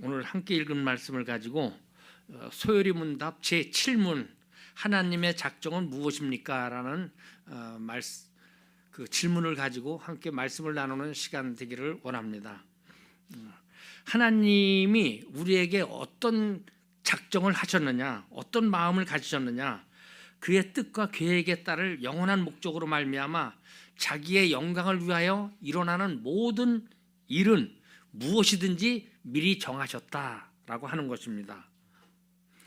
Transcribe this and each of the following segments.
오늘 함께 읽은 말씀을 가지고 소요리 문답 제7문 하나님의 작정은 무엇입니까? 라는 그 질문을 가지고 함께 말씀을 나누는 시간 되기를 원합니다. 하나님이 우리에게 어떤 작정을 하셨느냐, 어떤 마음을 가지셨느냐, 그의 뜻과 계획에 따를 영원한 목적으로 말미암아 자기의 영광을 위하여 일어나는 모든 일은 무엇이든지 미리 정하셨다라고 하는 것입니다.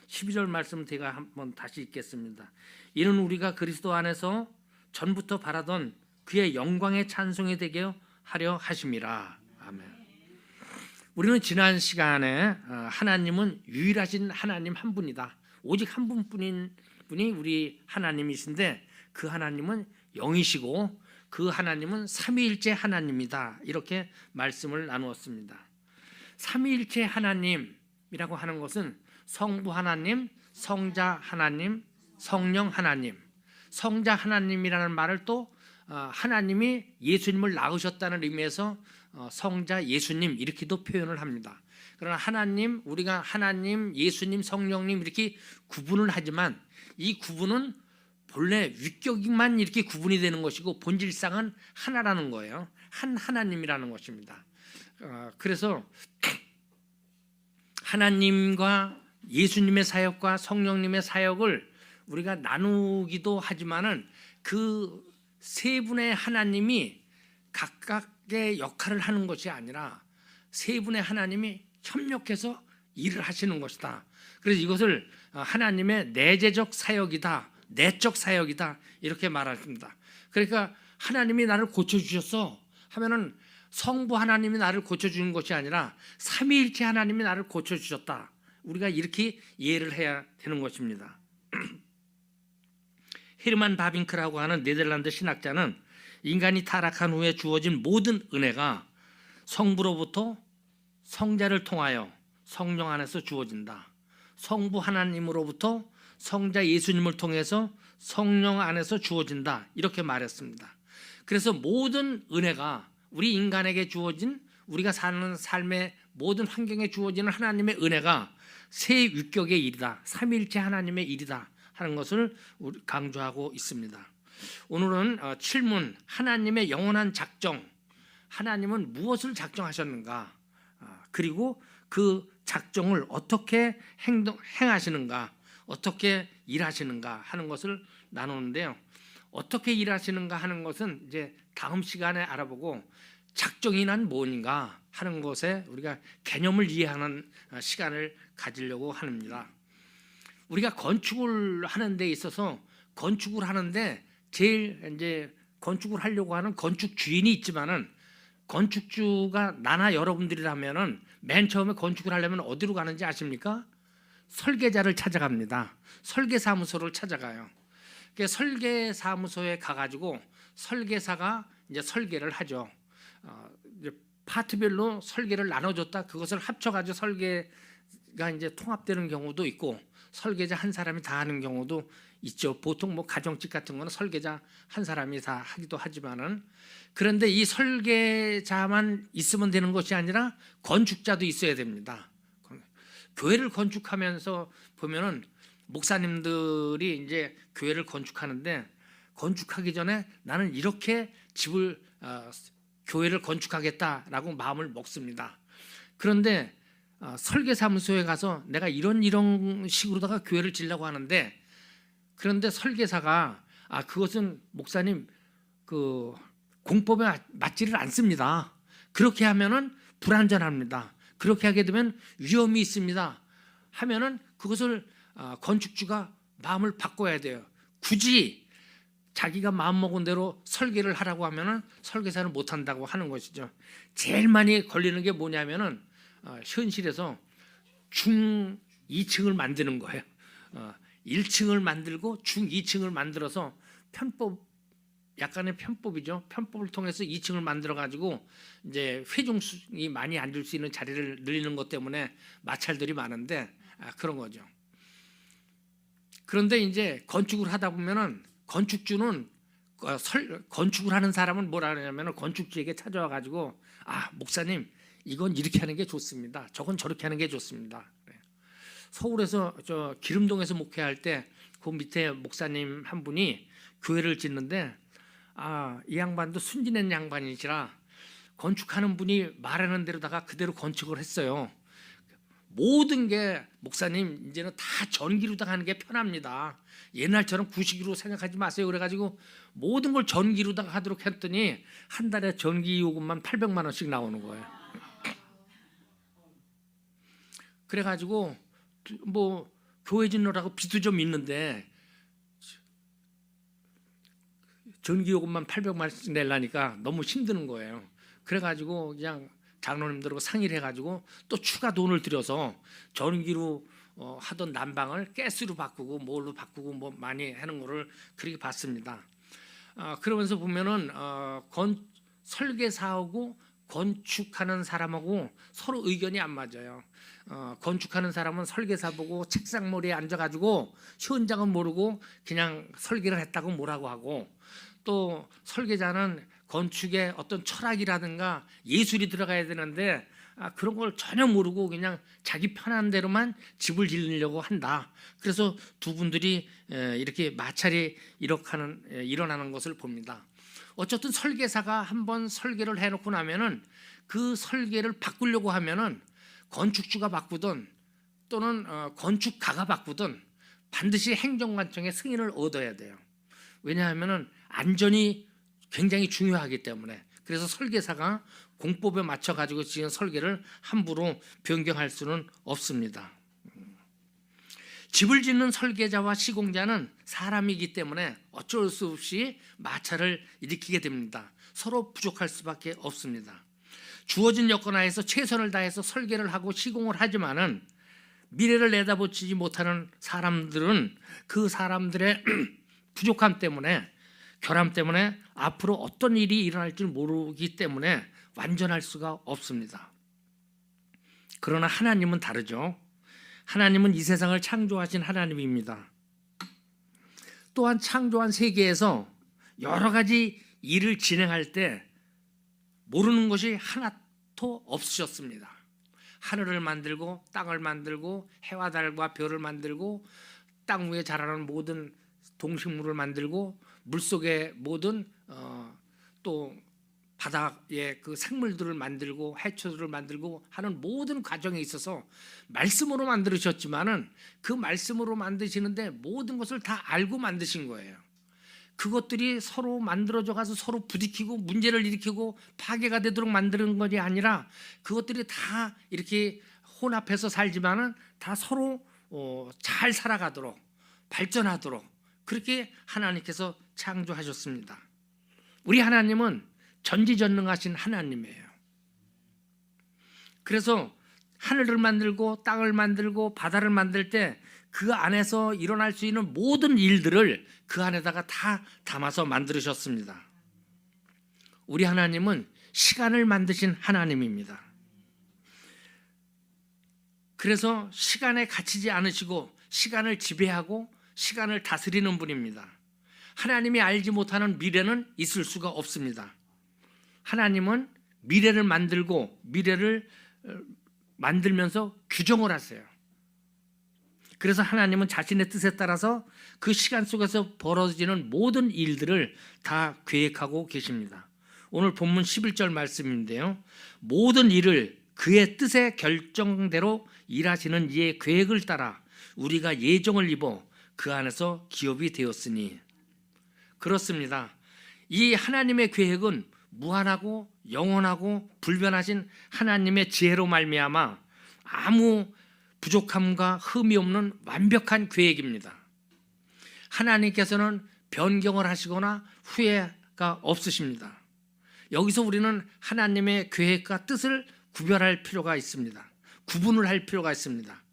12절 말씀 제가 한번 다시 읽겠습니다. 이는 우리가 그리스도 안에서 전부터 바라던 그의 영광의 찬송이 되게 하려 하심이라. 아멘. 우리는 지난 시간에 하나님은 유일하신 하나님 한 분이다. 오직 한 분뿐인 분이 우리 하나님이신데 그 하나님은 영이시고 그 하나님은 삼위일체 하나님이다. 이렇게 말씀을 나누었습니다. 삼위일체 하나님이라고 하는 것은 성부 하나님, 성자 하나님, 성령 하나님. 성자 하나님이라는 말을 또 하나님이 예수님을 낳으셨다는 의미에서 성자 예수님 이렇게도 표현을 합니다. 그러나 하나님, 우리가 하나님, 예수님, 성령님 이렇게 구분을 하지만 이 구분은 본래 위격만 이렇게 구분이 되는 것이고 본질상은 하나라는 거예요. 한 하나님이라는 것입니다. 그래서 하나님과 예수님의 사역과 성령님의 사역을 우리가 나누기도 하지만은 그 세 분의 하나님이 각각의 역할을 하는 것이 아니라 세 분의 하나님이 협력해서 일을 하시는 것이다. 그래서 이것을 하나님의 내재적 사역이다, 내적 사역이다 이렇게 말합니다. 그러니까 하나님이 나를 고쳐주셨어 하면은 성부 하나님이 나를 고쳐주는 것이 아니라 삼위일체 하나님이 나를 고쳐주셨다. 우리가 이렇게 이해를 해야 되는 것입니다. 헤르만 바빙크라고 하는 네덜란드 신학자는 인간이 타락한 후에 주어진 모든 은혜가 성부로부터 성자를 통하여 성령 안에서 주어진다. 성부 하나님으로부터 성자 예수님을 통해서 성령 안에서 주어진다. 이렇게 말했습니다. 그래서 모든 은혜가 우리 인간에게 주어진 우리가 사는 삶의 모든 환경에 주어지는 하나님의 은혜가 세 위격의 일이다. 삼위일체 하나님의 일이다 하는 것을 강조하고 있습니다. 오늘은 7문 하나님의 영원한 작정, 하나님은 무엇을 작정하셨는가, 그리고 그 작정을 어떻게 행하시는가, 어떻게 일하시는가 하는 것을 나누는데요. 어떻게 일하시는가 하는 것은 이제 다음 시간에 알아보고 작정이란 뭔가 하는 것에 우리가 개념을 이해하는 시간을 가지려고 합니다. 우리가 건축을 하는 데 있어서 건축을 하는데 제일 이제 건축을 하려고 하는 건축 주인이 있지만은 건축주가 나나 여러분들이라면은 맨 처음에 건축을 하려면 어디로 가는지 아십니까? 설계자를 찾아갑니다. 설계사무소를 찾아가요. 설계사무소에 가가지고 설계사가 이제 설계를 하죠. 이제 파트별로 설계를 나눠줬다. 그것을 합쳐가지고 설계가 이제 통합되는 경우도 있고 설계자 한 사람이 다 하는 경우도 있죠. 보통 뭐 가정집 같은 거는 설계자 한 사람이 다 하기도 하지만은 그런데 이 설계자만 있으면 되는 것이 아니라 건축자도 있어야 됩니다. 교회를 건축하면서 보면은 목사님들이 이제 교회를 건축하는데 건축하기 전에 나는 이렇게 집을 교회를 건축하겠다라고 마음을 먹습니다. 그런데 설계사무소에 가서 내가 이런 식으로다가 교회를 지으려고 하는데 그런데 설계사가 그것은 목사님 그 공법에 맞지를 않습니다. 그렇게 하면은 불안전합니다. 그렇게 하게 되면 위험이 있습니다. 하면은 그것을 건축주가 마음을 바꿔야 돼요. 굳이 자기가 마음먹은 대로 설계를 하라고 하면은 설계사는 못한다고 하는 것이죠. 제일 많이 걸리는 게 뭐냐면은 현실에서 중 2층을 만드는 거예요. 1층을 만들고 중 2층을 만들어서 약간의 편법이죠. 편법을 통해서 2층을 만들어 가지고 이제 회중이 많이 앉을 수 있는 자리를 늘리는 것 때문에 마찰들이 많은데 그런 거죠. 그런데 이제 건축을 하다 보면은 건축주는 건축을 하는 사람은 뭐라 그러냐면 건축주에게 찾아와 가지고 목사님 이건 이렇게 하는 게 좋습니다. 저건 저렇게 하는 게 좋습니다. 서울에서 저 기름동에서 목회할 때 그 밑에 목사님 한 분이 교회를 짓는데 이 양반도 순진한 양반이시라 건축하는 분이 말하는 대로다가 그대로 건축을 했어요. 모든 게 목사님 이제는 다 전기로다가 하는 게 편합니다. 옛날처럼 구식으로 생각하지 마세요. 그래가지고 모든 걸 전기로다가 하도록 했더니 한 달에 전기 요금만 800만 원씩 나오는 거예요. 그래가지고 뭐 교회 짓느라고 빚도 좀 있는데 전기 요금만 800만 원씩 내려니까 너무 힘드는 거예요. 그래가지고 그냥 장로님들하고 상의를 해가지고 또 추가 돈을 들여서 전기로 하던 난방을 가스로 바꾸고 뭘로 바꾸고 뭐 많이 하는 거를 그렇게 봤습니다. 그러면서 보면은 설계사하고 건축하는 사람하고 서로 의견이 안 맞아요. 건축하는 사람은 설계사 보고 책상머리에 앉아가지고 현장은 모르고 그냥 설계를 했다고 뭐라고 하고, 또 설계자는 건축에 어떤 철학이라든가 예술이 들어가야 되는데 그런 걸 전혀 모르고 그냥 자기 편한 대로만 집을 지으려고 한다. 그래서 두 분들이 이렇게 마찰이 일어나는 것을 봅니다. 어쨌든 설계사가 한번 설계를 해놓고 나면은 그 설계를 바꾸려고 하면은 건축주가 바꾸든 또는 건축가가 바꾸든 반드시 행정관청의 승인을 얻어야 돼요. 왜냐하면은 안전이 굉장히 중요하기 때문에. 그래서 설계사가 공법에 맞춰 가지고 지은 설계를 함부로 변경할 수는 없습니다. 집을 짓는 설계자와 시공자는 사람이기 때문에 어쩔 수 없이 마찰을 일으키게 됩니다. 서로 부족할 수밖에 없습니다. 주어진 여건 하에서 최선을 다해서 설계를 하고 시공을 하지만은 미래를 내다보지 못하는 사람들은 그 사람들의 부족함 때문에, 결함 때문에 앞으로 어떤 일이 일어날지 모르기 때문에 완전할 수가 없습니다. 그러나 하나님은 다르죠. 하나님은 이 세상을 창조하신 하나님입니다. 또한 창조한 세계에서 여러 가지 일을 진행할 때 모르는 것이 하나도 없으셨습니다. 하늘을 만들고 땅을 만들고 해와 달과 별을 만들고 땅 위에 자라는 모든 동식물을 만들고 물속의 모든 또 바다의 그 생물들을 만들고 해초들을 만들고 하는 모든 과정에 있어서 말씀으로 만드셨지만은 그 말씀으로 만드시는데 모든 것을 다 알고 만드신 거예요. 그것들이 서로 만들어져 가서 서로 부딪히고 문제를 일으키고 파괴가 되도록 만드는 것이 아니라 그것들이 다 이렇게 혼합해서 살지만은 다 서로 잘 살아가도록 발전하도록 그렇게 하나님께서 창조하셨습니다. 우리 하나님은 전지전능하신 하나님이에요. 그래서 하늘을 만들고 땅을 만들고 바다를 만들 때 그 안에서 일어날 수 있는 모든 일들을 그 안에다가 다 담아서 만들으셨습니다. 우리 하나님은 시간을 만드신 하나님입니다. 그래서 시간에 갇히지 않으시고 시간을 지배하고 시간을 다스리는 분입니다. 하나님이 알지 못하는 미래는 있을 수가 없습니다. 하나님은 미래를 만들고 미래를 만들면서 규정을 하세요. 그래서 하나님은 자신의 뜻에 따라서 그 시간 속에서 벌어지는 모든 일들을 다 계획하고 계십니다. 오늘 본문 11절 말씀인데요. 모든 일을 그의 뜻의 결정대로 일하시는 이의 계획을 따라 우리가 예정을 입어 그 안에서 기업이 되었으니. 그렇습니다. 이 하나님의 계획은 무한하고 영원하고 불변하신 하나님의 지혜로 말미암아 아무 부족함과 흠이 없는 완벽한 계획입니다. 하나님께서는 변경을 하시거나 후회가 없으십니다. 여기서 우리는 하나님의 계획과 뜻을 구별할 필요가 있습니다. 구분을 할 필요가 있습니다.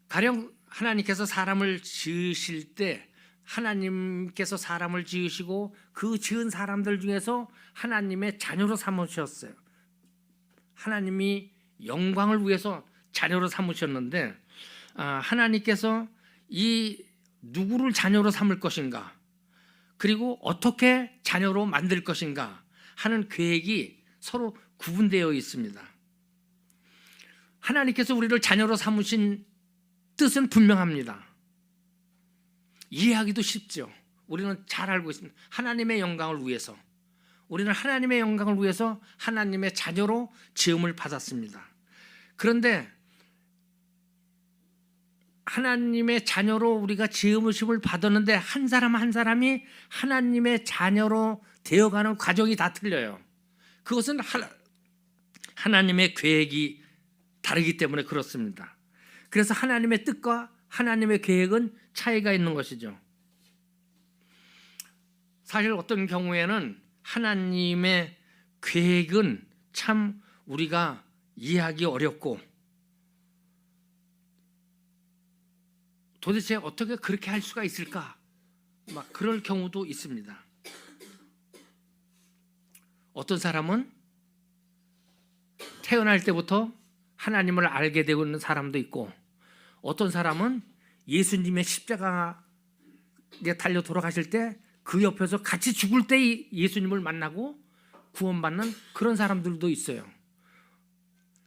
가령 하나님께서 사람을 지으실 때 하나님께서 사람을 지으시고 그 지은 사람들 중에서 하나님의 자녀로 삼으셨어요. 하나님이 영광을 위해서 자녀로 삼으셨는데 하나님께서 이 누구를 자녀로 삼을 것인가, 그리고 어떻게 자녀로 만들 것인가 하는 계획이 서로 구분되어 있습니다. 하나님께서 우리를 자녀로 삼으신 뜻은 분명합니다. 이해하기도 쉽죠. 우리는 잘 알고 있습니다. 하나님의 영광을 위해서, 우리는 하나님의 영광을 위해서 하나님의 자녀로 지음을 받았습니다. 그런데 하나님의 자녀로 우리가 지음을 받았는데 한 사람 한 사람이 하나님의 자녀로 되어가는 과정이 다 틀려요. 그것은 하나님의 계획이 다르기 때문에 그렇습니다. 그래서 하나님의 뜻과 하나님의 계획은 차이가 있는 것이죠. 사실 어떤 경우에는 하나님의 계획은 참 우리가 이해하기 어렵고 도대체 어떻게 그렇게 할 수가 있을까? 막 그럴 경우도 있습니다. 어떤 사람은 태어날 때부터 하나님을 알게 되고 있는 사람도 있고, 어떤 사람은 예수님의 십자가에 달려 돌아가실 때 그 옆에서 같이 죽을 때 예수님을 만나고 구원받는 그런 사람들도 있어요.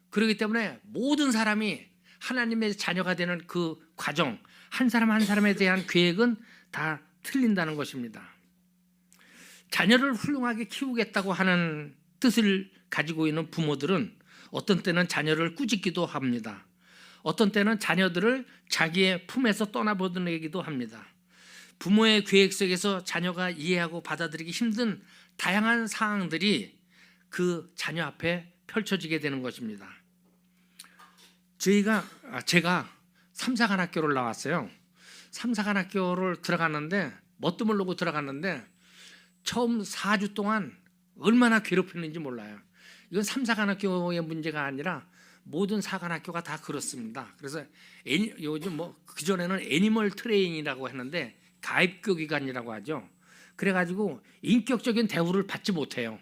그렇기 때문에 모든 사람이 하나님의 자녀가 되는 그 과정, 한 사람 한 사람에 대한 계획은 다 틀린다는 것입니다. 자녀를 훌륭하게 키우겠다고 하는 뜻을 가지고 있는 부모들은 어떤 때는 자녀를 꾸짖기도 합니다. 어떤 때는 자녀들을 자기의 품에서 떠나보내기도 합니다. 부모의 계획 속에서 자녀가 이해하고 받아들이기 힘든 다양한 상황들이 그 자녀 앞에 펼쳐지게 되는 것입니다. 제가 삼사관학교를 나왔어요. 삼사관학교를 들어갔는데 뭣도 모르고 들어갔는데 처음 4주 동안 얼마나 괴롭혔는지 몰라요. 이건 삼사관학교의 문제가 아니라 모든 사관학교가 다 그렇습니다. 그래서 요즘 그전에는 애니멀 트레이닝이라고 했는데 가입교기관이라고 하죠. 그래가지고 인격적인 대우를 받지 못해요.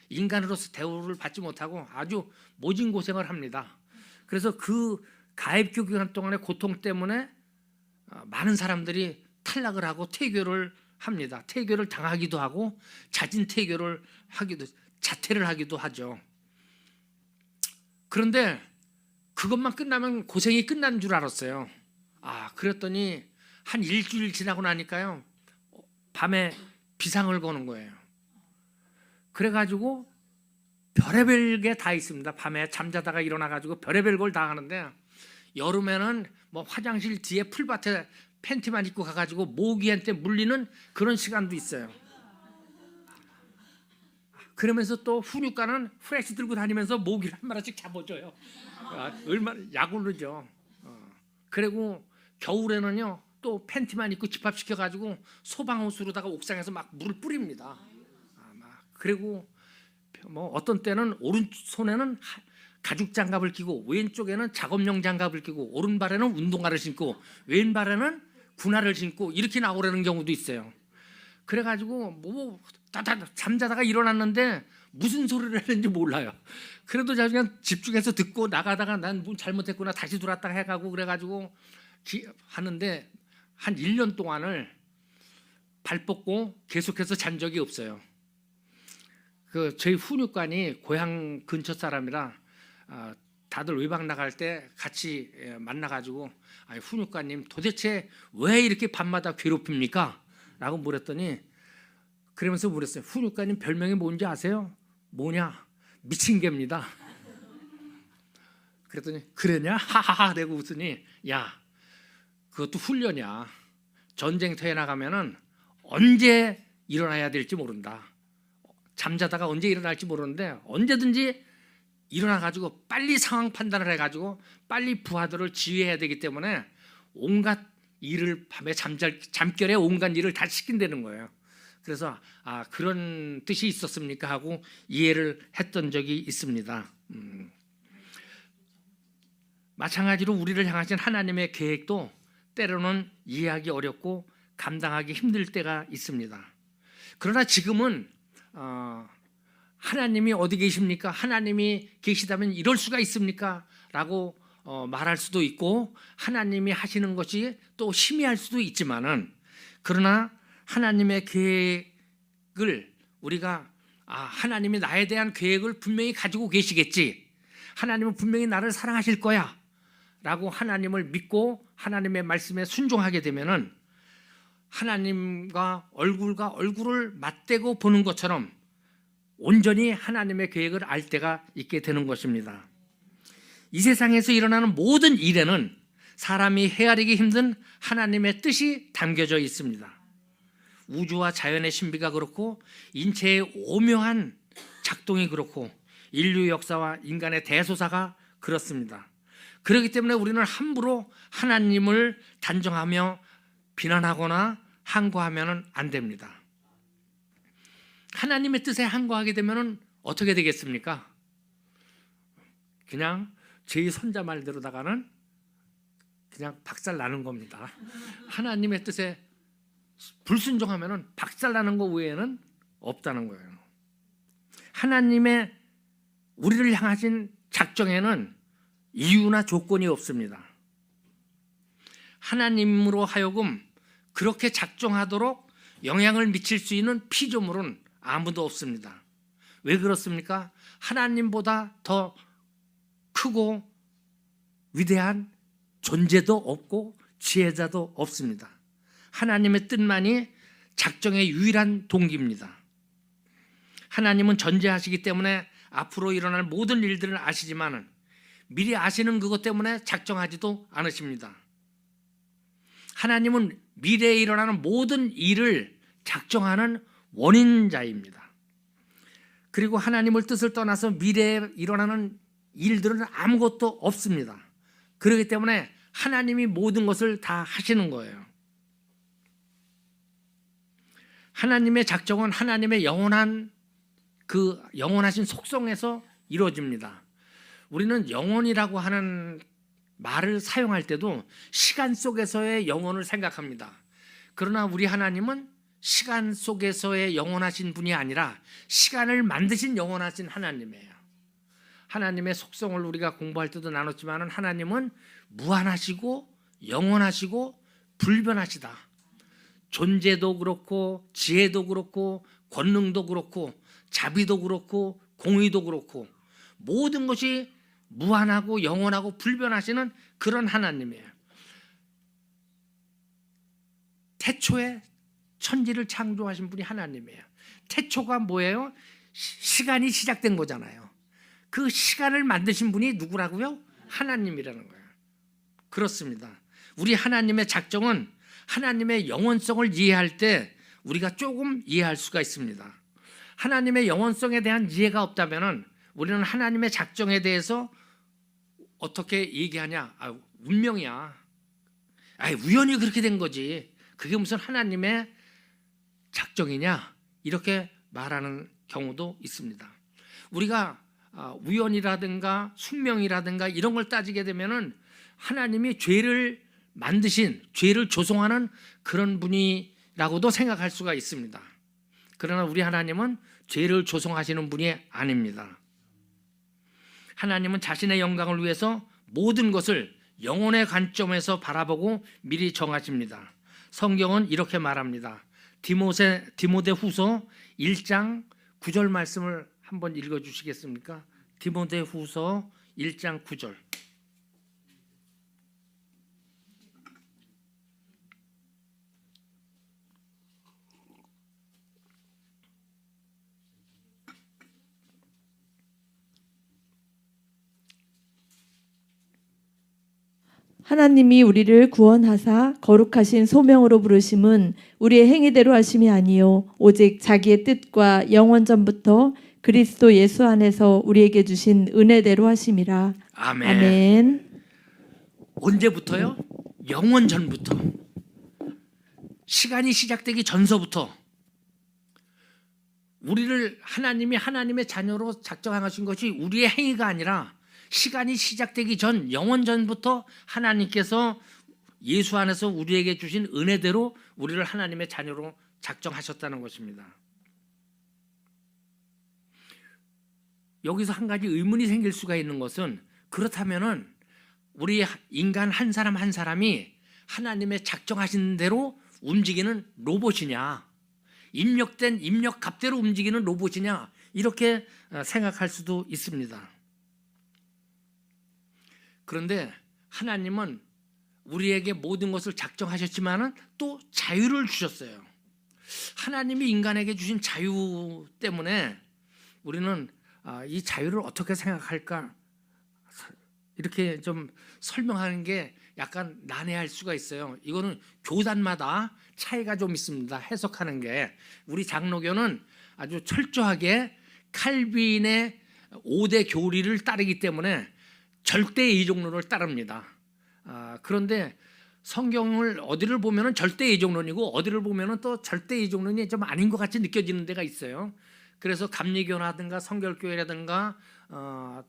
인간으로서 대우를 받지 못하고 아주 모진 고생을 합니다. 그래서 그 가입교기관 동안의 고통 때문에 많은 사람들이 탈락을 하고 퇴교를 합니다. 퇴교를 당하기도 하고 자진퇴교를 하기도, 자퇴를 하기도 하죠. 그런데 그것만 끝나면 고생이 끝난 줄 알았어요. 그랬더니 한 일주일 지나고 나니까요, 밤에 비상을 거는 거예요. 그래가지고 별의별 게 다 있습니다. 밤에 잠자다가 일어나가지고 별의별 걸 다 하는데, 여름에는 화장실 뒤에 풀밭에 팬티만 입고 가가지고 모기한테 물리는 그런 시간도 있어요. 그러면서 또 훈육가는 후레쉬 들고 다니면서 모기를 한 마리씩 잡아줘요. 얼마나 약올르죠. 그리고 겨울에는요 또 팬티만 입고 집합시켜가지고 소방호수로다가 옥상에서 막 물을 뿌립니다. 그리고 어떤 때는 오른손에는 가죽 장갑을 끼고 왼쪽에는 작업용 장갑을 끼고 오른발에는 운동화를 신고 왼발에는 군화를 신고 이렇게 나오려는 경우도 있어요. 그래가지고 잠자다가 일어났는데 무슨 소리를 했는지 몰라요. 그래도 그냥 집중해서 듣고 나가다가 난 뭐 잘못했구나 다시 들어왔다가 해가고 그래가지고 하는데 한 1년 동안을 발 뻗고 계속해서 잔 적이 없어요. 저희 훈육관이 고향 근처 사람이라 다들 외박 나갈 때 같이 만나가지고 훈육관님 도대체 왜 이렇게 밤마다 괴롭힙니까? 라고 물었더니 그러면서 물었어요. 훈육관님 별명이 뭔지 아세요? 뭐냐? 미친 개입니다. 그랬더니 그러냐? 하하하 내고 웃으니 야 그것도 훈련이야. 전쟁터에 나가면은 언제 일어나야 될지 모른다. 잠자다가 언제 일어날지 모르는데 언제든지 일어나가지고 빨리 상황 판단을 해가지고 빨리 부하들을 지휘해야 되기 때문에 온갖 일을 밤에 잠결에 온갖 일을 다 시킨다는 거예요. 그래서 그런 뜻이 있었습니까 하고 이해를 했던 적이 있습니다. 마찬가지로 우리를 향하신 하나님의 계획도 때로는 이해하기 어렵고 감당하기 힘들 때가 있습니다. 그러나 지금은 하나님이 어디 계십니까? 하나님이 계시다면 이럴 수가 있습니까? 라고 말할 수도 있고 하나님이 하시는 것이 또 희미할 수도 있지만은 그러나 하나님의 계획을 우리가 하나님이 나에 대한 계획을 분명히 가지고 계시겠지. 하나님은 분명히 나를 사랑하실 거야 라고 하나님을 믿고 하나님의 말씀에 순종하게 되면은 하나님과 얼굴을 맞대고 보는 것처럼 온전히 하나님의 계획을 알 때가 있게 되는 것입니다. 이 세상에서 일어나는 모든 일에는 사람이 헤아리기 힘든 하나님의 뜻이 담겨져 있습니다. 우주와 자연의 신비가 그렇고 인체의 오묘한 작동이 그렇고 인류 역사와 인간의 대소사가 그렇습니다. 그렇기 때문에 우리는 함부로 하나님을 단정하며 비난하거나 항거하면 안 됩니다. 하나님의 뜻에 항거하게 되면 어떻게 되겠습니까? 그냥 제 손자 말대로다가는 그냥 박살 나는 겁니다. 하나님의 뜻에 불순종하면 박살 나는 것 외에는 없다는 거예요. 하나님의 우리를 향하신 작정에는 이유나 조건이 없습니다. 하나님으로 하여금 그렇게 작정하도록 영향을 미칠 수 있는 피조물은 아무도 없습니다. 왜 그렇습니까? 하나님보다 더 크고 위대한 존재도 없고 지혜자도 없습니다. 하나님의 뜻만이 작정의 유일한 동기입니다. 하나님은 전지하시기 때문에 앞으로 일어날 모든 일들을 아시지만 미리 아시는 그것 때문에 작정하지도 않으십니다. 하나님은 미래에 일어나는 모든 일을 작정하는 원인자입니다. 그리고 하나님의 뜻을 떠나서 미래에 일어나는 일들은 아무것도 없습니다. 그렇기 때문에 하나님이 모든 것을 다 하시는 거예요. 하나님의 작정은 하나님의 영원하신 속성에서 이루어집니다. 우리는 영원이라고 하는 말을 사용할 때도 시간 속에서의 영원을 생각합니다. 그러나 우리 하나님은 시간 속에서의 영원하신 분이 아니라 시간을 만드신 영원하신 하나님이에요. 하나님의 속성을 우리가 공부할 때도 나눴지만 하나님은 무한하시고 영원하시고 불변하시다. 존재도 그렇고 지혜도 그렇고 권능도 그렇고 자비도 그렇고 공의도 그렇고 모든 것이 무한하고 영원하고 불변하시는 그런 하나님이에요. 태초에 천지를 창조하신 분이 하나님이에요. 태초가 뭐예요? 시간이 시작된 거잖아요. 그 시간을 만드신 분이 누구라고요? 하나님이라는 거예요. 그렇습니다. 우리 하나님의 작정은 하나님의 영원성을 이해할 때 우리가 조금 이해할 수가 있습니다. 하나님의 영원성에 대한 이해가 없다면 우리는 하나님의 작정에 대해서 어떻게 얘기하냐? 운명이야. 우연히 그렇게 된 거지. 그게 무슨 하나님의 작정이냐? 이렇게 말하는 경우도 있습니다. 우리가 우연이라든가 숙명이라든가 이런 걸 따지게 되면은 하나님이 죄를 만드신, 죄를 조성하는 그런 분이라고도 생각할 수가 있습니다. 그러나 우리 하나님은 죄를 조성하시는 분이 아닙니다. 하나님은 자신의 영광을 위해서 모든 것을 영혼의 관점에서 바라보고 미리 정하십니다. 성경은 이렇게 말합니다. 디모데후서 1장 9절 말씀을 한번 읽어주시겠습니까? 디모데후서 1장 9절. 하나님이 우리를 구원하사 거룩하신 소명으로 부르심은 우리의 행위대로 하심이 아니요 오직 자기의 뜻과 영원 전부터 그리스도 예수 안에서 우리에게 주신 은혜대로 하심이라. 아멘. 아멘. 언제부터요? 영원 전부터. 시간이 시작되기 전서부터 우리를 하나님이 하나님의 자녀로 작정하신 것이 우리의 행위가 아니라 시간이 시작되기 전 영원 전부터 하나님께서 예수 안에서 우리에게 주신 은혜대로 우리를 하나님의 자녀로 작정하셨다는 것입니다. 여기서 한 가지 의문이 생길 수가 있는 것은 그렇다면은 우리 인간 한 사람 한 사람이 하나님의 작정하신 대로 움직이는 로봇이냐, 입력된 입력값대로 움직이는 로봇이냐 이렇게 생각할 수도 있습니다. 그런데 하나님은 우리에게 모든 것을 작정하셨지만은 또 자유를 주셨어요. 하나님이 인간에게 주신 자유 때문에 우리는 이 자유를 어떻게 생각할까 이렇게 좀 설명하는 게 약간 난해할 수가 있어요. 이거는 교단마다 차이가 좀 있습니다. 해석하는 게 우리 장로교는 아주 철저하게 칼빈의 5대 교리를 따르기 때문에 절대 이종론을 따릅니다. 그런데 성경을 어디를 보면은 절대 이종론이고 어디를 보면은 또 절대 이종론이 좀 아닌 것 같이 느껴지는 데가 있어요. 그래서 감리교라든가 성결교회라든가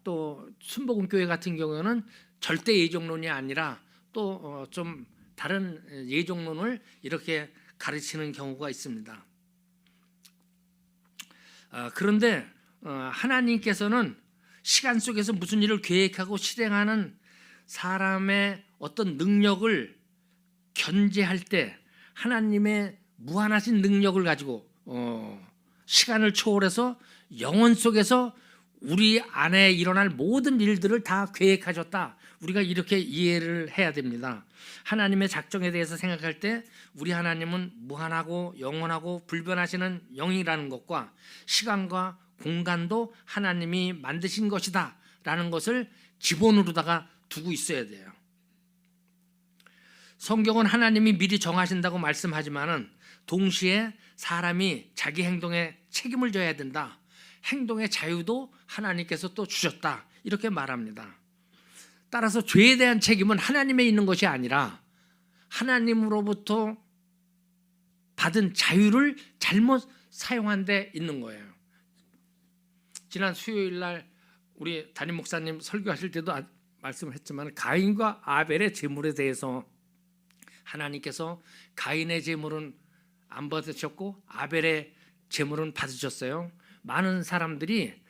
또 순복음교회 같은 경우에는 절대 예종론이 아니라 또 좀 다른 예종론을 이렇게 가르치는 경우가 있습니다. 그런데 하나님께서는 시간 속에서 무슨 일을 계획하고 실행하는 사람의 어떤 능력을 견제할 때 하나님의 무한하신 능력을 가지고 시간을 초월해서 영혼 속에서 우리 안에 일어날 모든 일들을 다 계획하셨다. 우리가 이렇게 이해를 해야 됩니다. 하나님의 작정에 대해서 생각할 때 우리 하나님은 무한하고 영원하고 불변하시는 영이라는 것과 시간과 공간도 하나님이 만드신 것이다 라는 것을 기본으로다가 두고 있어야 돼요. 성경은 하나님이 미리 정하신다고 말씀하지만은 동시에 사람이 자기 행동에 책임을 져야 된다. 행동의 자유도 하나님께서 또 주셨다. 이렇게 말합니다. 따라서 죄에 대한 책임은 하나님에 있는 것이 아니라 하나님으로부터 받은 자유를 잘못 사용한 데 있는 거예요. 지난 수요일 날 우리 담임 목사님 설교하실 때도 말씀을 했지만 가인과 아벨의 제물에 대해서 하나님께서 가인의 제물은 안 받으셨고 아벨의 제물은 받으셨어요. 많은 사람들이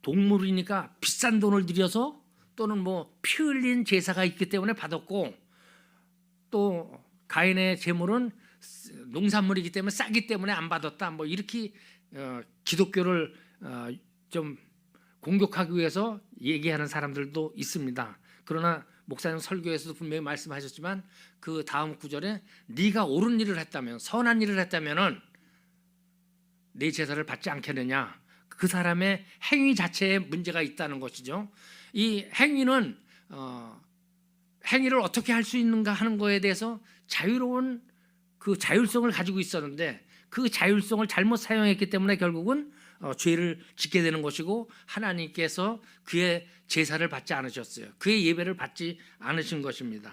동물이니까 비싼 돈을 들여서 또는 뭐 피 흘린 제사가 있기 때문에 받았고 또 가인의 제물은 농산물이기 때문에 싸기 때문에 안 받았다. 뭐 이렇게 기독교를 좀 공격하기 위해서 얘기하는 사람들도 있습니다. 그러나 목사님 설교에서도 분명히 말씀하셨지만 그 다음 구절에 네가 옳은 일을 했다면 선한 일을 했다면은 내 제사를 받지 않겠느냐. 그 사람의 행위 자체에 문제가 있다는 것이죠. 이 행위는 행위를 어떻게 할 수 있는가 하는 거에 대해서 자유로운 그 자율성을 가지고 있었는데 그 자율성을 잘못 사용했기 때문에 결국은 죄를 짓게 되는 것이고 하나님께서 그의 제사를 받지 않으셨어요. 그의 예배를 받지 않으신 것입니다.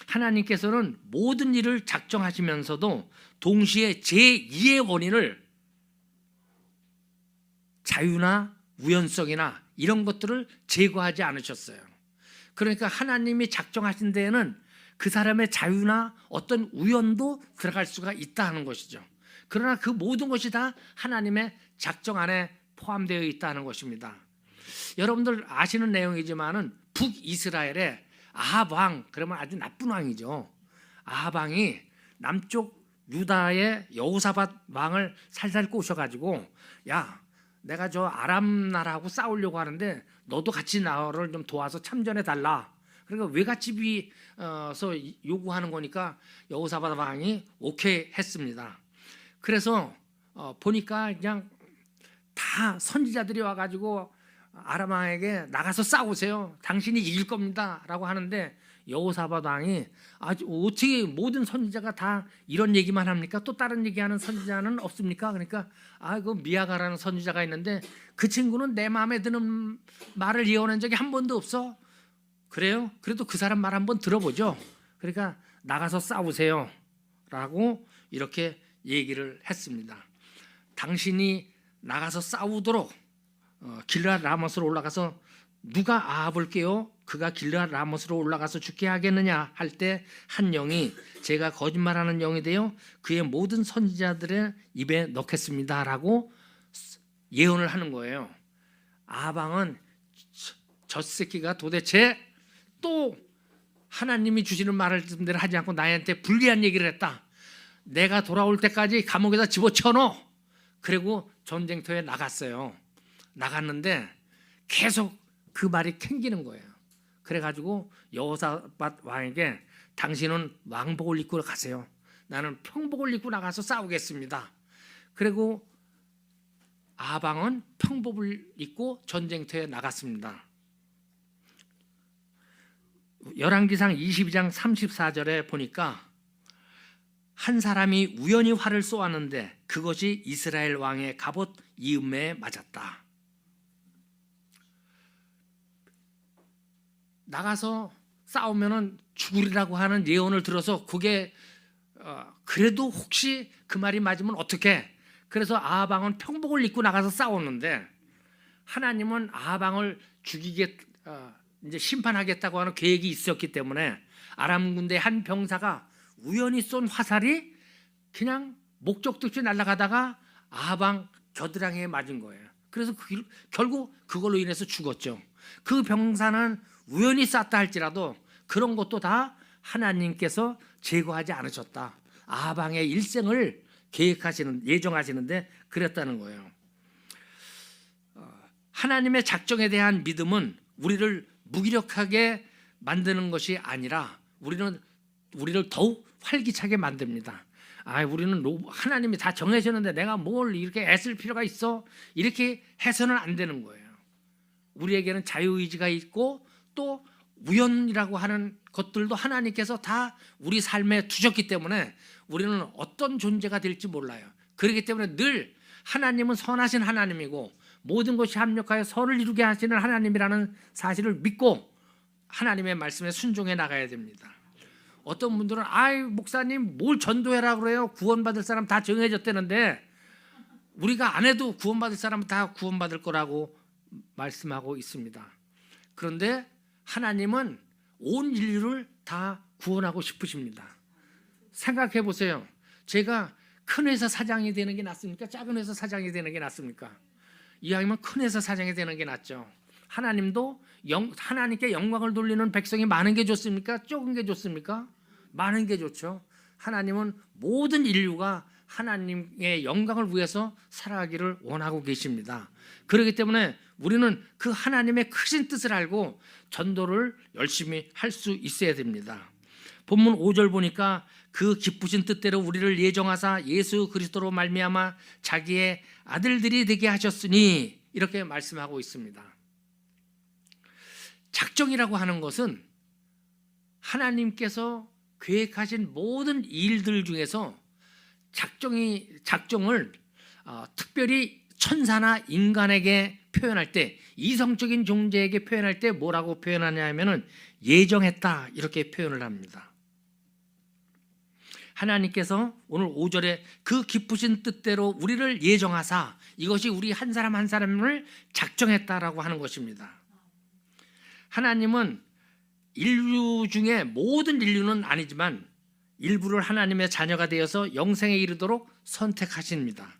하나님께서는 모든 일을 작정하시면서도 동시에 제2의 원인을 자유나 우연성이나 이런 것들을 제거하지 않으셨어요. 그러니까 하나님이 작정하신 데에는 그 사람의 자유나 어떤 우연도 들어갈 수가 있다는 것이죠. 그러나 그 모든 것이 다 하나님의 작정 안에 포함되어 있다는 것입니다. 여러분들 아시는 내용이지만은 북이스라엘의 아합 왕, 그러면 아주 나쁜 왕이죠. 아합 왕이 남쪽 유다의 여호사밧 왕을 살살 꼬셔가지고 야, 내가 저 아람 나라하고 싸우려고 하는데 너도 같이 나를 좀 도와서 참전해 달라. 그러니까 외갓집이서 요구하는 거니까 여호사밧 왕이 오케이 했습니다. 그래서 보니까 그냥 다 선지자들이 와가지고 아람 왕에게 나가서 싸우세요. 당신이 이길 겁니다라고 하는데 여호사밧 왕이 어떻게 모든 선지자가 다 이런 얘기만 합니까? 또 다른 얘기하는 선지자는 없습니까? 그러니까 그 미아가라는 선지자가 있는데 그 친구는 내 마음에 드는 말을 예언한 적이 한 번도 없어. 그래요? 그래도 그 사람 말 한번 들어보죠. 그러니까 나가서 싸우세요 라고 이렇게 얘기를 했습니다. 당신이 나가서 싸우도록 길르앗 라못으로 올라가서 누가 아합을 깨워 그가 길르앗 라못으로 올라가서 죽게 하겠느냐 할 때 한 영이 제가 거짓말하는 영이 되어 그의 모든 선지자들의 입에 넣겠습니다 라고 예언을 하는 거예요. 아합 왕은 저 새끼가 도대체 또 하나님이 주시는 말을 대로 하지 않고 나한테 불리한 얘기를 했다. 내가 돌아올 때까지 감옥에다 집어넣어. 그리고 전쟁터에 나갔어요. 나갔는데 계속 그 말이 캥기는 거예요. 그래가지고 여호사밧 왕에게 당신은 왕복을 입고 가세요. 나는 평복을 입고 나가서 싸우겠습니다. 그리고 아방은 평복을 입고 전쟁터에 나갔습니다. 열왕기상 22장 34절에 보니까 한 사람이 우연히 활을 쏘았는데 그것이 이스라엘 왕의 갑옷 이음매에 맞았다. 나가서 싸우면은 죽으리라고 하는 예언을 들어서 그게 그래도 혹시 그 말이 맞으면 어떡해? 그래서 아방은 평복을 입고 나가서 싸웠는데 하나님은 아방을 죽이게 이제 심판하겠다고 하는 계획이 있었기 때문에 아람 군대 한 병사가 우연히 쏜 화살이 그냥 목적도 없이 날아가다가 아방 겨드랑이에 맞은 거예요. 그래서 결국 그걸로 인해서 죽었죠. 그 병사는 우연히 쐈다 할지라도 그런 것도 다 하나님께서 제거하지 않으셨다. 아방의 일생을 예정하시는데 그랬다는 거예요. 하나님의 작정에 대한 믿음은 우리를 무기력하게 만드는 것이 아니라 우리를 더욱 활기차게 만듭니다. 우리는 하나님이 다 정해졌는데 내가 뭘 이렇게 애쓸 필요가 있어? 이렇게 해서는 안 되는 거예요. 우리에게는 자유의지가 있고 또 우연이라고 하는 것들도 하나님께서 다 우리 삶에 두셨기 때문에 우리는 어떤 존재가 될지 몰라요. 그렇기 때문에 늘 하나님은 선하신 하나님이고 모든 것이 합력하여 선을 이루게 하시는 하나님이라는 사실을 믿고 하나님의 말씀에 순종해 나가야 됩니다. 어떤 분들은 목사님 뭘 전도해라 그래요? 구원받을 사람 다 정해졌다는데 우리가 안 해도 구원받을 사람은 다 구원받을 거라고 말씀하고 있습니다. 그런데 하나님은 온 인류를 다 구원하고 싶으십니다. 생각해 보세요. 제가 큰 회사 사장이 되는 게 낫습니까? 작은 회사 사장이 되는 게 낫습니까? 이왕이면 큰 회사 사장이 되는 게 낫죠. 하나님도 하나님께 영광을 돌리는 백성이 많은 게 좋습니까? 적은 게 좋습니까? 많은 게 좋죠. 하나님은 모든 인류가 하나님의 영광을 위해서 살아가기를 원하고 계십니다. 그렇기 때문에 우리는 그 하나님의 크신 뜻을 알고 전도를 열심히 할 수 있어야 됩니다. 본문 5절 보니까 그 기쁘신 뜻대로 우리를 예정하사 예수 그리스도로 말미암아 자기의 아들들이 되게 하셨으니 이렇게 말씀하고 있습니다. 작정이라고 하는 것은 하나님께서 계획하신 모든 일들 중에서 작정을 특별히 천사나 인간에게 표현할 때, 이성적인 존재에게 표현할 때 뭐라고 표현하냐 하면은 예정했다 이렇게 표현을 합니다. 하나님께서 오늘 5절에 그 기쁘신 뜻대로 우리를 예정하사, 이것이 우리 한 사람 한 사람을 작정했다라고 하는 것입니다. 하나님은 인류 중에 모든 인류는 아니지만 일부를 하나님의 자녀가 되어서 영생에 이르도록 선택하십니다.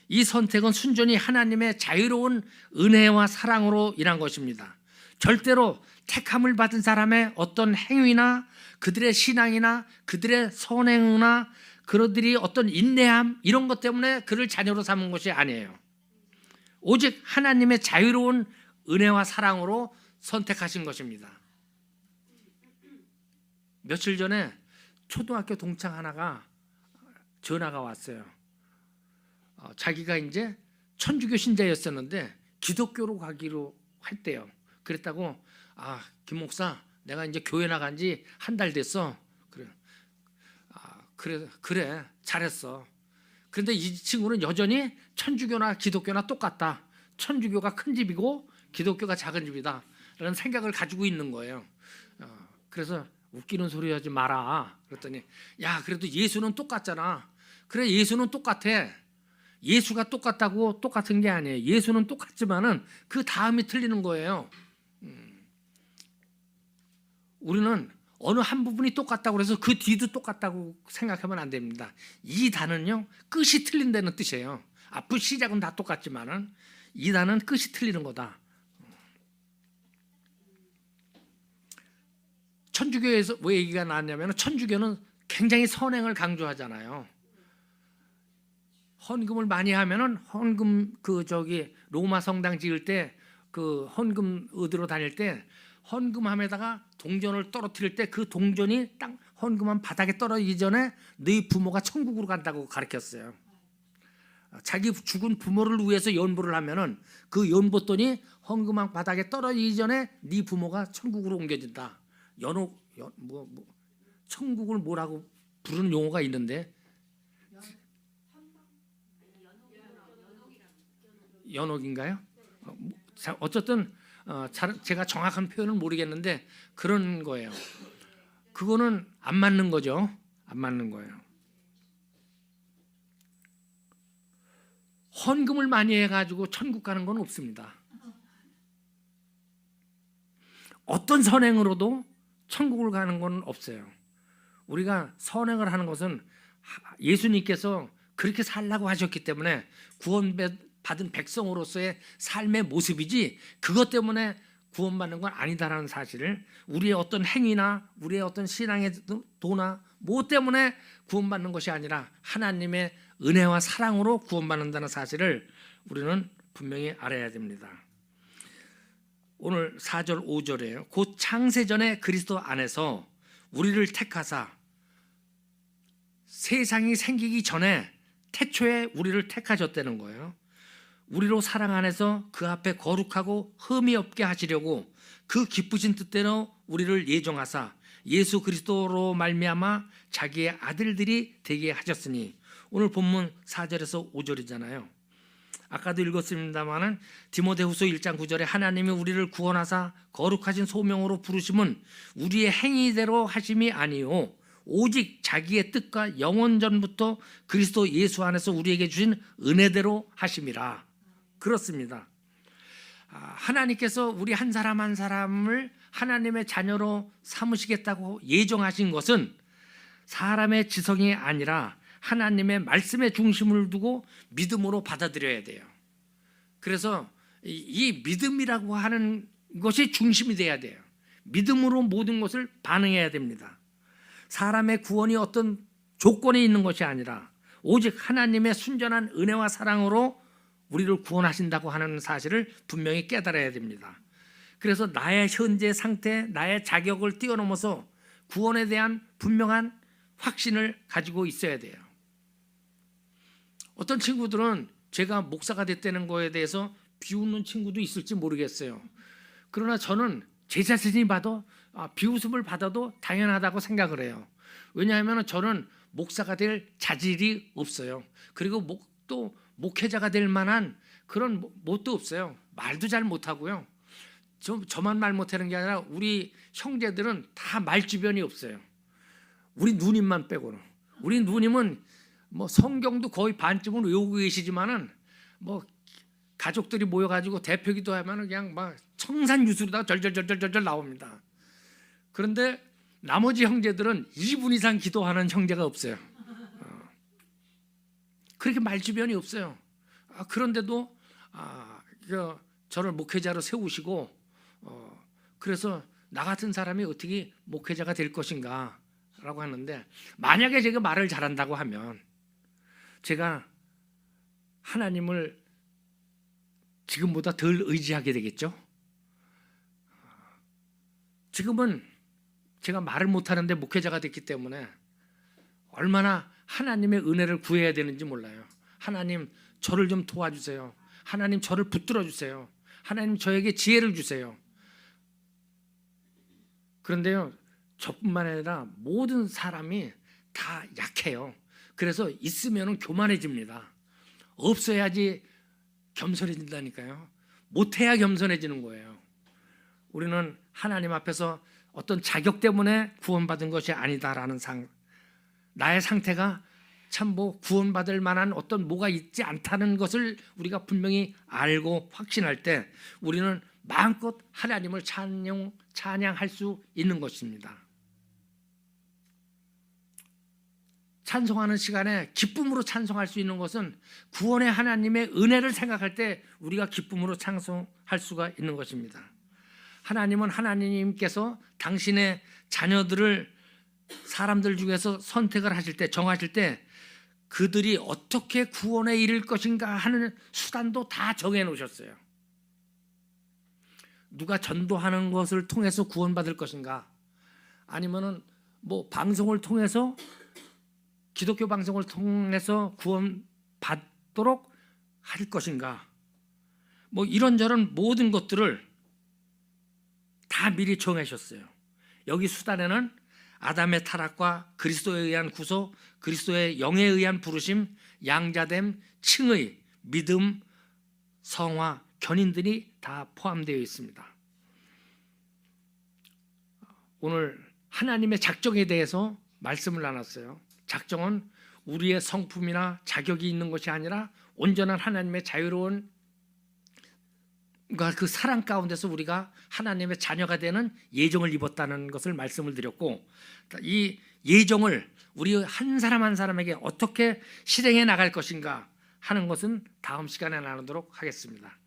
이 선택은 순전히 하나님의 자유로운 은혜와 사랑으로 인한 것입니다. 절대로 택함을 받은 사람의 어떤 행위나 그들의 신앙이나 그들의 선행이나 그들이 어떤 인내함 이런 것 때문에 그를 자녀로 삼은 것이 아니에요. 오직 하나님의 자유로운 은혜와 사랑으로 선택하신 것입니다. 며칠 전에 초등학교 동창 하나가 전화가 왔어요. 자기가 이제 천주교 신자였었는데 기독교로 가기로 했대요. 그랬다고, 김 목사, 내가 이제 교회 나간 지 한 달 됐어. 그래, 잘했어. 그런데 이 친구는 여전히 천주교나 기독교나 똑같다. 천주교가 큰 집이고 기독교가 작은 집이다. 라는 생각을 가지고 있는 거예요. 그래서 웃기는 소리 하지 마라. 그랬더니, 야, 그래도 예수는 똑같잖아. 그래, 예수는 똑같아. 예수가 똑같다고 똑같은 게 아니에요. 예수는 똑같지만은 그 다음이 틀리는 거예요. 우리는 어느 한 부분이 똑같다고 해서 그 뒤도 똑같다고 생각하면 안 됩니다. 이 단은요, 끝이 틀린다는 뜻이에요. 앞부 시작은 다 똑같지만은 이 단은 끝이 틀리는 거다. 천주교에서 왜 얘기가 나왔냐면, 천주교는 굉장히 선행을 강조하잖아요. 헌금을 많이 하면은 헌금 로마 성당 지을 때 그 헌금 얻으러 다닐 때 헌금함에다가 동전을 떨어뜨릴 때 그 동전이 딱 헌금함 바닥에 떨어지기 전에 너희 부모가 천국으로 간다고 가르쳤어요. 자기 죽은 부모를 위해서 연보를 하면은 그 연보돈이 헌금함 바닥에 떨어지기 전에 네 부모가 천국으로 옮겨진다. 천국을 뭐라고 부르는 용어가 있는데 연옥인가요? 어쨌든 제가 정확한 표현을 모르겠는데 그런 거예요. 그거는 안 맞는 거죠. 안 맞는 거예요. 헌금을 많이 해가지고 천국 가는 건 없습니다. 어떤 선행으로도 천국을 가는 건 없어요. 우리가 선행을 하는 것은 예수님께서 그렇게 살라고 하셨기 때문에 구원받은 백성으로서의 삶의 모습이지 그것 때문에 구원받는 건 아니다라는 사실을 우리의 어떤 행위나 우리의 어떤 신앙의 도나 뭐 때문에 구원받는 것이 아니라 하나님의 은혜와 사랑으로 구원받는다는 사실을 우리는 분명히 알아야 됩니다. 오늘 4절 5절이에요. 곧 창세전에 그리스도 안에서 우리를 택하사 세상이 생기기 전에 태초에 우리를 택하셨다는 거예요. 우리로 사랑 안에서 그 앞에 거룩하고 흠이 없게 하시려고 그 기쁘신 뜻대로 우리를 예정하사 예수 그리스도로 말미암아 자기의 아들들이 되게 하셨으니 오늘 본문 4절에서 5절이잖아요. 아까도 읽었습니다마는 디모데후서 1장 9절에 하나님이 우리를 구원하사 거룩하신 소명으로 부르심은 우리의 행위대로 하심이 아니요 오직 자기의 뜻과 영원 전부터 그리스도 예수 안에서 우리에게 주신 은혜대로 하심이라. 그렇습니다. 하나님께서 우리 한 사람 한 사람을 하나님의 자녀로 삼으시겠다고 예정하신 것은 사람의 지성이 아니라 하나님의 말씀의 중심을 두고 믿음으로 받아들여야 돼요. 그래서 이 믿음이라고 하는 것이 중심이 돼야 돼요. 믿음으로 모든 것을 반응해야 됩니다. 사람의 구원이 어떤 조건이 있는 것이 아니라 오직 하나님의 순전한 은혜와 사랑으로 우리를 구원하신다고 하는 사실을 분명히 깨달아야 됩니다. 그래서 나의 현재 상태, 나의 자격을 뛰어넘어서 구원에 대한 분명한 확신을 가지고 있어야 돼요. 어떤 친구들은 제가 목사가 됐다는 거에 대해서 비웃는 친구도 있을지 모르겠어요. 그러나 저는 제 자신이 봐도 비웃음을 받아도 당연하다고 생각을 해요. 왜냐하면 저는 목사가 될 자질이 없어요. 그리고 또 목회자가 될 만한 그런 뭣도 없어요. 말도 잘 못하고요. 저만 말 못하는 게 아니라 우리 형제들은 다 말주변이 없어요. 우리 누님만 빼고는. 우리 누님은 뭐 성경도 거의 반쯤은 외우고 계시지만은 뭐 가족들이 모여가지고 대표기도 하면은 그냥 막 청산유수로다가 절절절절절 나옵니다. 그런데 나머지 형제들은 2분 이상 기도하는 형제가 없어요. 그렇게 말주변이 없어요. 그런데도 저를 목회자로 세우시고 그래서 나 같은 사람이 어떻게 목회자가 될 것인가 라고 하는데 만약에 제가 말을 잘한다고 하면 제가 하나님을 지금보다 덜 의지하게 되겠죠. 지금은 제가 말을 못하는데 목회자가 됐기 때문에 얼마나 하나님의 은혜를 구해야 되는지 몰라요. 하나님 저를 좀 도와주세요. 하나님 저를 붙들어 주세요. 하나님 저에게 지혜를 주세요. 그런데요, 저뿐만 아니라 모든 사람이 다 약해요. 그래서 있으면 교만해집니다. 없어야지 겸손해진다니까요. 못해야 겸손해지는 거예요. 우리는 하나님 앞에서 어떤 자격 때문에 구원받은 것이 아니다라는 나의 상태가 참 뭐 구원받을 만한 어떤 뭐가 있지 않다는 것을 우리가 분명히 알고 확신할 때 우리는 마음껏 하나님을 찬양할 수 있는 것입니다. 찬송하는 시간에 기쁨으로 찬송할 수 있는 것은 구원의 하나님의 은혜를 생각할 때 우리가 기쁨으로 찬송할 수가 있는 것입니다. 하나님은 하나님께서 당신의 자녀들을 사람들 중에서 선택을 하실 때, 정하실 때 그들이 어떻게 구원에 이를 것인가 하는 수단도 다 정해 놓으셨어요. 누가 전도하는 것을 통해서 구원받을 것인가? 아니면은 뭐 방송을 통해서 기독교 방송을 통해서 구원받도록 할 것인가? 뭐 이런저런 모든 것들을 다 미리 정하셨어요. 여기 수단에는 아담의 타락과 그리스도에 의한 구속, 그리스도의 영에 의한 부르심, 양자됨, 칭의, 믿음, 성화, 견인들이 다 포함되어 있습니다. 오늘 하나님의 작정에 대해서 말씀을 나눴어요. 작정은 우리의 성품이나 자격이 있는 것이 아니라 온전한 하나님의 자유로운 그 사랑 가운데서 우리가 하나님의 자녀가 되는 예정을 입었다는 것을 말씀을 드렸고, 이 예정을 우리 한 사람 한 사람에게 어떻게 실행해 나갈 것인가 하는 것은 다음 시간에 나누도록 하겠습니다.